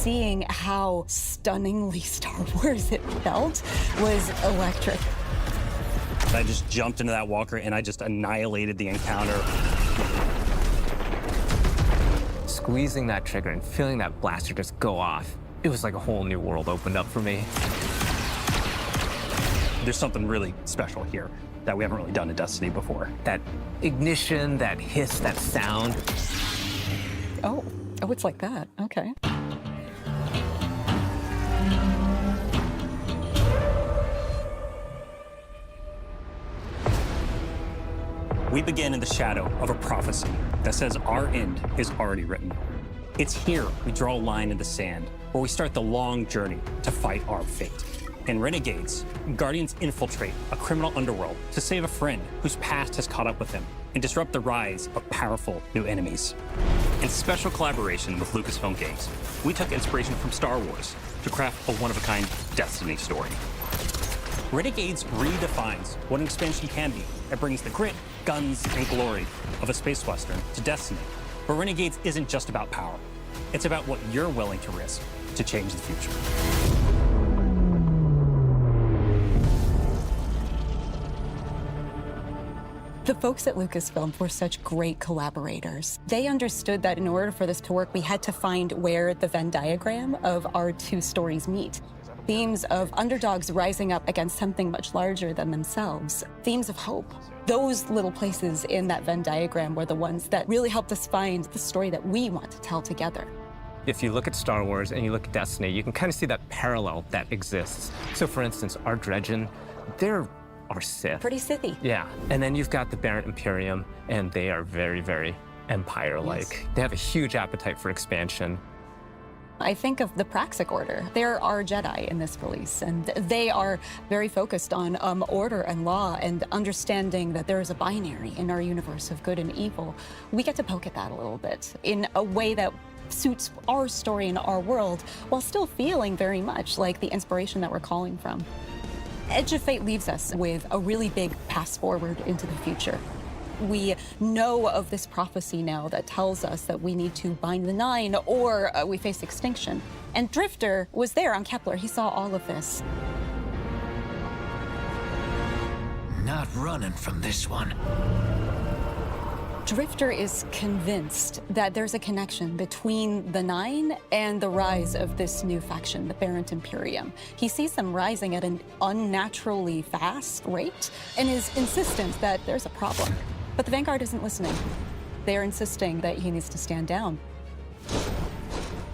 seeing how stunningly Star Wars it felt was electric. I just jumped into that walker and I just annihilated the encounter. Squeezing that trigger and feeling that blaster just go off, it was like a whole new world opened up for me. There's something really special here that we haven't really done in Destiny before. That ignition, that hiss, that sound. Oh, it's like that. Okay. We begin in the shadow of a prophecy that says our end is already written. It's here we draw a line in the sand, where we start the long journey to fight our fate. In Renegades, Guardians infiltrate a criminal underworld to save a friend whose past has caught up with him and disrupt the rise of powerful new enemies. In special collaboration with Lucasfilm Games, we took inspiration from Star Wars to craft a one-of-a-kind Destiny story. Renegades redefines what an expansion can be. It brings the grit, guns, and glory of a space western to Destiny. But Renegades isn't just about power. It's about what you're willing to risk to change the future. The folks at Lucasfilm were such great collaborators. They understood that in order for this to work, we had to find where the Venn diagram of our two stories meet. Themes of underdogs rising up against something much larger than themselves. Themes of hope. Those little places in that Venn diagram were the ones that really helped us find the story that we want to tell together. If you look at Star Wars and you look at Destiny, you can kind of see that parallel that exists. So for instance, our Dredgen, they're our Sith. Pretty Sithy. Yeah, and then you've got the Barrett Imperium, and they are very, very Empire-like. Yes. They have a huge appetite for expansion. I think of the Praxic Order. There are Jedi in this release, and they are very focused on order and law and understanding that there is a binary in our universe of good and evil. We get to poke at that a little bit in a way that suits our story and our world, while still feeling very much like the inspiration that we're calling from. Edge of Fate leaves us with a really big pass forward into the future. We know of this prophecy now that tells us that we need to bind the Nine or we face extinction. And Drifter was there on Kepler. He saw all of this. Not running from this one. Drifter is convinced that there's a connection between the Nine and the rise of this new faction, the Barrett Imperium. He sees them rising at an unnaturally fast rate and is insistent that there's a problem. But the Vanguard isn't listening. They're insisting that he needs to stand down.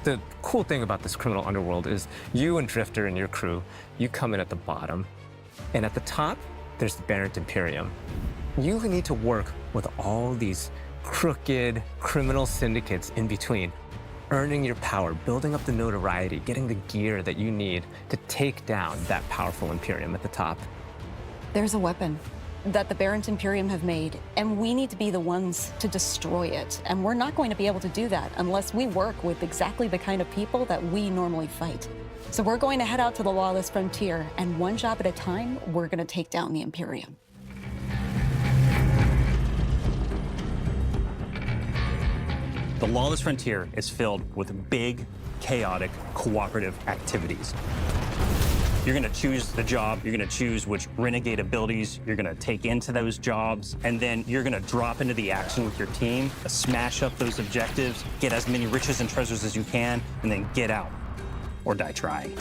The cool thing about this criminal underworld is you and Drifter and your crew, you come in at the bottom, and at the top, there's the Barrett Imperium. You need to work with all these crooked criminal syndicates in between, earning your power, building up the notoriety, getting the gear that you need to take down that powerful Imperium at the top. There's a weapon that the Barrett Imperium have made, and we need to be the ones to destroy it. And we're not going to be able to do that unless we work with exactly the kind of people that we normally fight. So we're going to head out to the Lawless frontier, and one job at a time, we're going to take down the Imperium. The Lawless frontier is filled with big, chaotic, cooperative activities. You're gonna choose the job, you're gonna choose which renegade abilities you're gonna take into those jobs, and then you're gonna drop into the action with your team, smash up those objectives, get as many riches and treasures as you can, and then get out or die trying.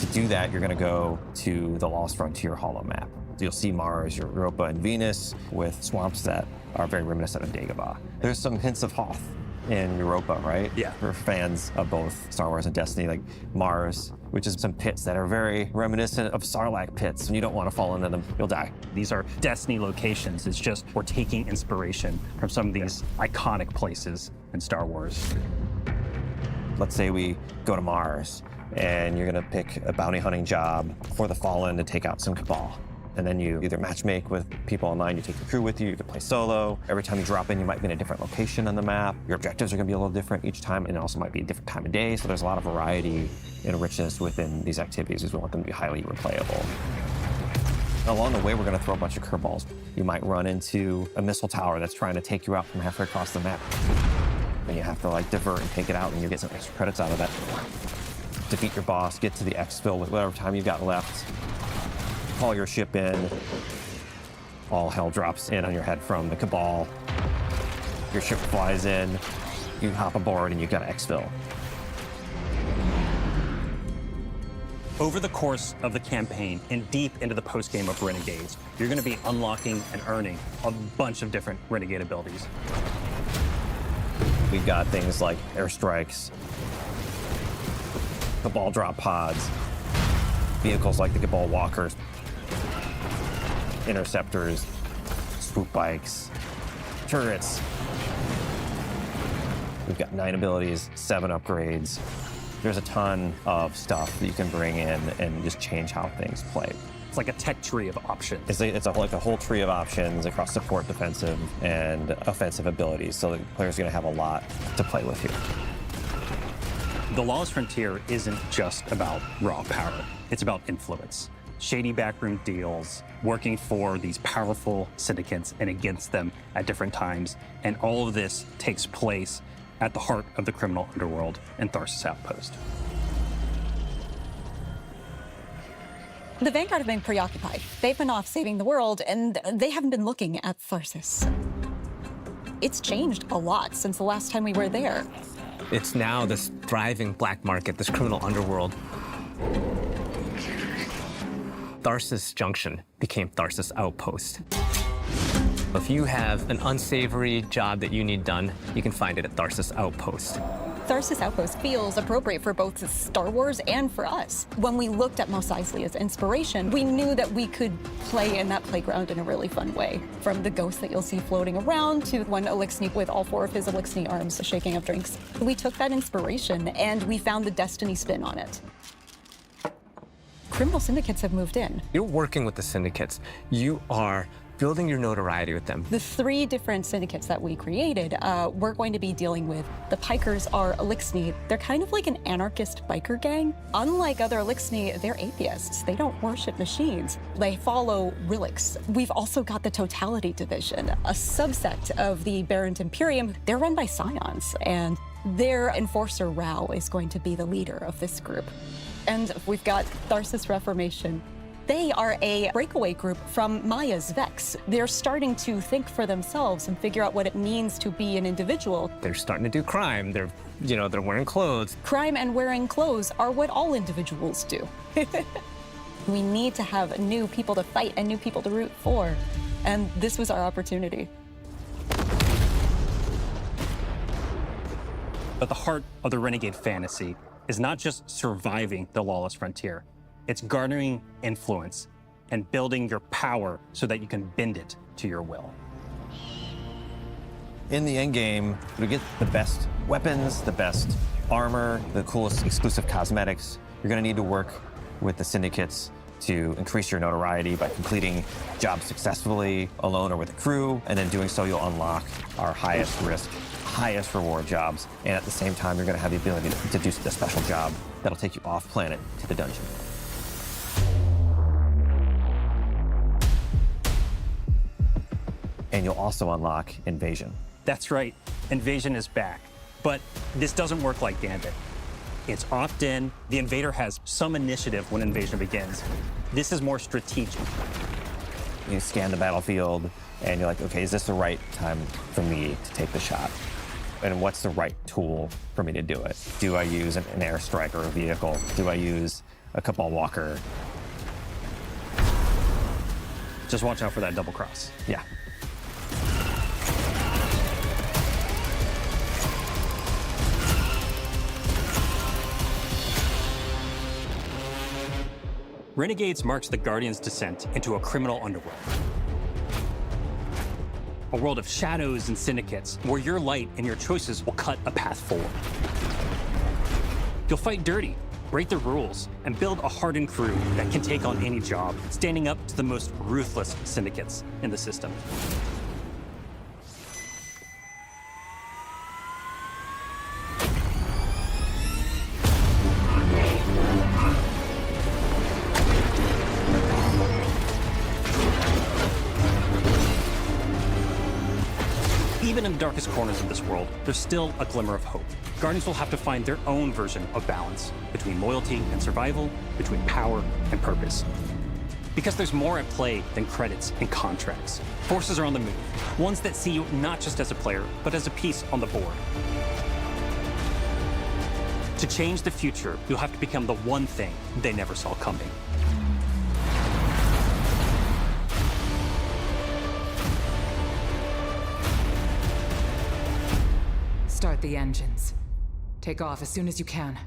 To do that, you're gonna go to the Lost Frontier holo map. You'll see Mars, Europa, and Venus with swamps that are very reminiscent of Dagobah. There's some hints of Hoth in Europa, right? Yeah. For fans of both Star Wars and Destiny, like Mars, which is some pits that are very reminiscent of Sarlacc pits, and you don't want to fall into them, you'll die. These are Destiny locations. It's just we're taking inspiration from some of these iconic places in Star Wars. Let's say we go to Mars, and you're gonna pick a bounty hunting job for the Fallen to take out some Cabal. And then you either matchmake with people online, you take your crew with you, you can play solo. Every time you drop in, you might be in a different location on the map. Your objectives are gonna be a little different each time, and it also might be a different time of day, so there's a lot of variety and richness within these activities, as we want them to be highly replayable. Along the way, we're gonna throw a bunch of curveballs. You might run into a missile tower that's trying to take you out from halfway across the map. and you have to like divert and take it out, and you get some extra credits out of that. Defeat your boss, get to the exfil with whatever time you've got left, call your ship in, all hell drops in on your head from the Cabal. Your ship flies in, you hop aboard, and you've got to exfil. Over the course of the campaign and deep into the post-game of Renegades, you're going to be unlocking and earning a bunch of different Renegade abilities. We've got things like airstrikes, Cabal drop pods, vehicles like the Cabal walkers, interceptors, swoop bikes, turrets. We've got 9 abilities, 7 upgrades. There's a ton of stuff that you can bring in and just change how things play. It's like a tech tree of options. It's like a whole tree of options across support, defensive, and offensive abilities, so the player's going to have a lot to play with here. The Lawless Frontier isn't just about raw power. It's about influence. Shady backroom deals, working for these powerful syndicates and against them at different times. And all of this takes place at the heart of the criminal underworld in Tharsis Outpost. The Vanguard have been preoccupied. They've been off saving the world, and they haven't been looking at Tharsis. It's changed a lot since the last time we were there. It's now this thriving black market, this criminal underworld. Tharsis Junction became Tharsis Outpost. If you have an unsavory job that you need done, you can find it at Tharsis Outpost. Tharsis Outpost feels appropriate for both Star Wars and for us. When we looked at Mos Eisley as inspiration, we knew that we could play in that playground in a really fun way. From the ghosts that you'll see floating around to one Elixni with all 4 of his Elixni arms shaking up drinks. We took that inspiration and we found the Destiny spin on it. Criminal syndicates have moved in. You're working with the syndicates. You are building your notoriety with them. The 3 different syndicates that we created, we're going to be dealing with. The Pikers are Elixni. They're kind of like an anarchist biker gang. Unlike other Elixni, they're atheists. They don't worship machines. They follow relics. We've also got the Totality Division, a subsect of the Barrent Imperium. They're run by Scions, and their enforcer Rao is going to be the leader of this group. And we've got Tharsis Reformation. They are a breakaway group from Maya's Vex. They're starting to think for themselves and figure out what it means to be an individual. They're starting to do crime. They're wearing clothes. Crime and wearing clothes are what all individuals do. We need to have new people to fight and new people to root for. And this was our opportunity. But the heart of the Renegade fantasy is not just surviving the Lawless Frontier. It's garnering influence and building your power so that you can bend it to your will. In the end game, you get the best weapons, the best armor, the coolest exclusive cosmetics. You're going to need to work with the syndicates to increase your notoriety by completing jobs successfully alone or with a crew, and in doing so, you'll unlock our highest risk, highest reward jobs, and at the same time, you're going to have the ability to do the special job that'll take you off planet to the dungeon. And you'll also unlock Invasion. That's right, Invasion is back. But this doesn't work like Gambit. It's opt-in. The invader has some initiative when Invasion begins. This is more strategic. You scan the battlefield, and you're like, okay, is this the right time for me to take the shot? And what's the right tool for me to do it? Do I use an airstrike or a vehicle? Do I use a Cabal walker? Just watch out for that double cross. Yeah. Renegades marks the Guardian's descent into a criminal underworld. A world of shadows and syndicates where your light and your choices will cut a path forward. You'll fight dirty, break the rules, and build a hardened crew that can take on any job, standing up to the most ruthless syndicates in the system. even in the darkest corners of this world, there's still a glimmer of hope. Guardians will have to find their own version of balance between loyalty and survival, between power and purpose. Because there's more at play than credits and contracts. Forces are on the move, ones that see you not just as a player, but as a piece on the board. To change the future, you'll have to become the one thing they never saw coming. Start the engines. Take off as soon as you can.